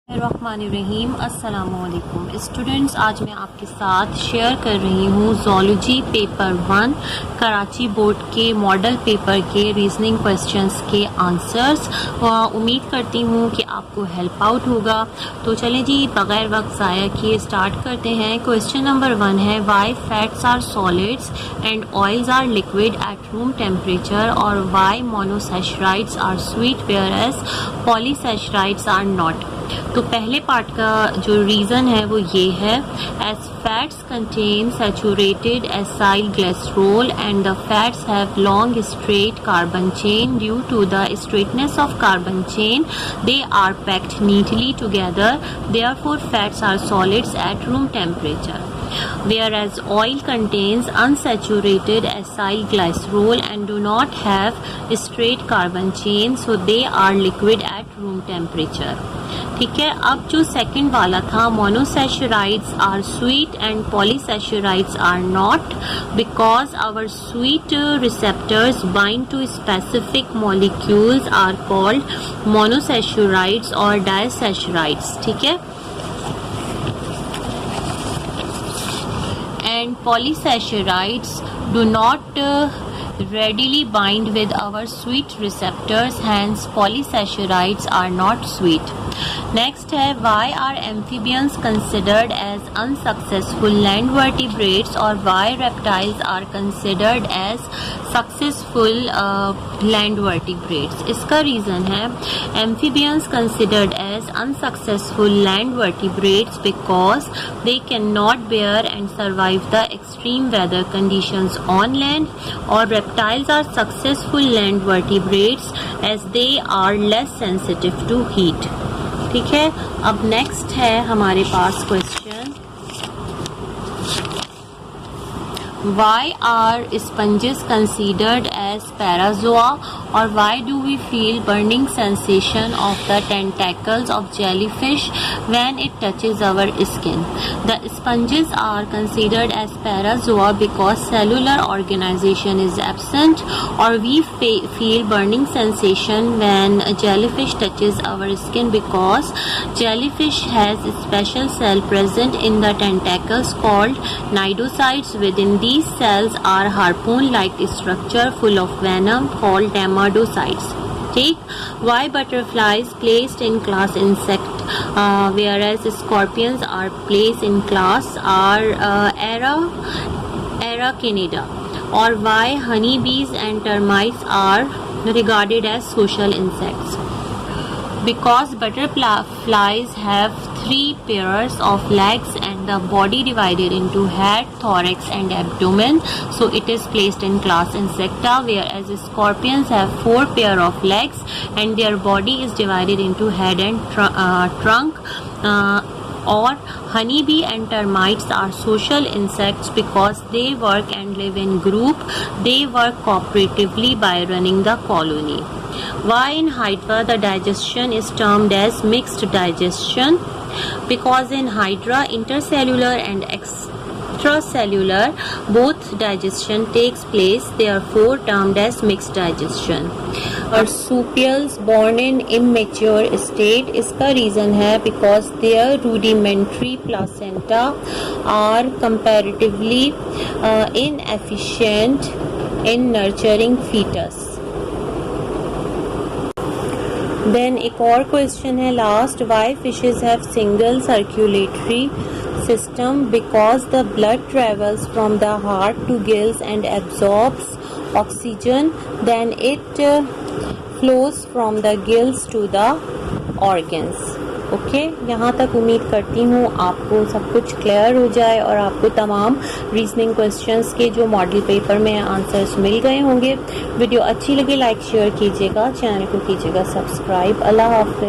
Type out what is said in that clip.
रहीम अस्सलामुअलैकुम स्टूडेंट्स, आज मैं आपके साथ शेयर कर रही हूँ ज़ूलॉजी पेपर 1 कराची बोर्ड के मॉडल पेपर के रीजनिंग क्वेश्चंस के आंसर्स। उम्मीद करती हूँ कि आपको हेल्प आउट होगा। तो चलें जी, बग़ैर वक्त ज़ाया किए स्टार्ट करते हैं। क्वेश्चन नंबर 1 है, why fats are solids and oils are liquid at room temperature, और why monosaccharides are sweet whereas polysaccharides are not. तो पहले पार्ट का जो रीज़न है वो ये है, as fats contain saturated acyl glycerol and the fats have long straight carbon chain, due to the straightness of carbon chain they are packed neatly together, therefore fats are solids at room temperature. Whereas oil contains unsaturated acyl glycerol and do not have straight carbon chain, so they are liquid at room temperature. ठीक है। अब जो second वाला था, monosaccharides are sweet and polysaccharides are not, because our sweet receptors bind to specific molecules are called monosaccharides और disaccharides. ठीक है। And polysaccharides do not readily bind with our sweet receptors, hence polysaccharides are not sweet. Next है, why are amphibians considered as unsuccessful land vertebrates, or why reptiles are considered as successful land vertebrates? इसका reason है, amphibians considered as unsuccessful land vertebrates because they cannot bear and survive the extreme weather conditions on land, or reptiles are successful land vertebrates as they are less sensitive to heat. ठीक है। अब next है हमारे पास question, why are sponges considered as parazoa, or why do we feel burning sensation of the tentacles of jellyfish when it touches our skin? The sponges are considered as parazoa because cellular organization is absent, or we feel burning sensation when a jellyfish touches our skin because jellyfish has a special cell present in the tentacles called cnidocytes. Within these cells are harpoon-like structure full of venom called dermatocytes. ठीक। Why butterflies placed in class insect, whereas scorpions are placed in class are Arachnida, or why honeybees and termites are regarded as social insects? Because butterflies have 3 pairs of legs and the body divided into head, thorax and abdomen, so it is placed in class Insecta, whereas scorpions have 4 pair of legs and their body is divided into head and trunk. Or honeybee and termites are social insects because they work and live in group. They work cooperatively by running the colony. Why in Hydra the digestion is termed as mixed digestion? Because in Hydra, intercellular and extracellular both digestion takes place, therefore termed as mixed digestion. Marsupials born in immature state, इसका reason है because their rudimentary placenta are comparatively inefficient in nurturing fetus. Then एक और question है last, why fishes have single circulatory system? Because the blood travels from the heart to gills and absorbs oxygen, then it flows from the gills to the organs. Okay, यहाँ तक उम्मीद करती हूँ आपको सब कुछ क्लियर हो जाए और आपको तमाम रीजनिंग क्वेश्चंस के जो मॉडल पेपर में आंसर्स मिल गए होंगे। वीडियो अच्छी लगी लाइक शेयर कीजिएगा, चैनल को कीजिएगा सब्सक्राइब। अल्लाह हाफ़िज़।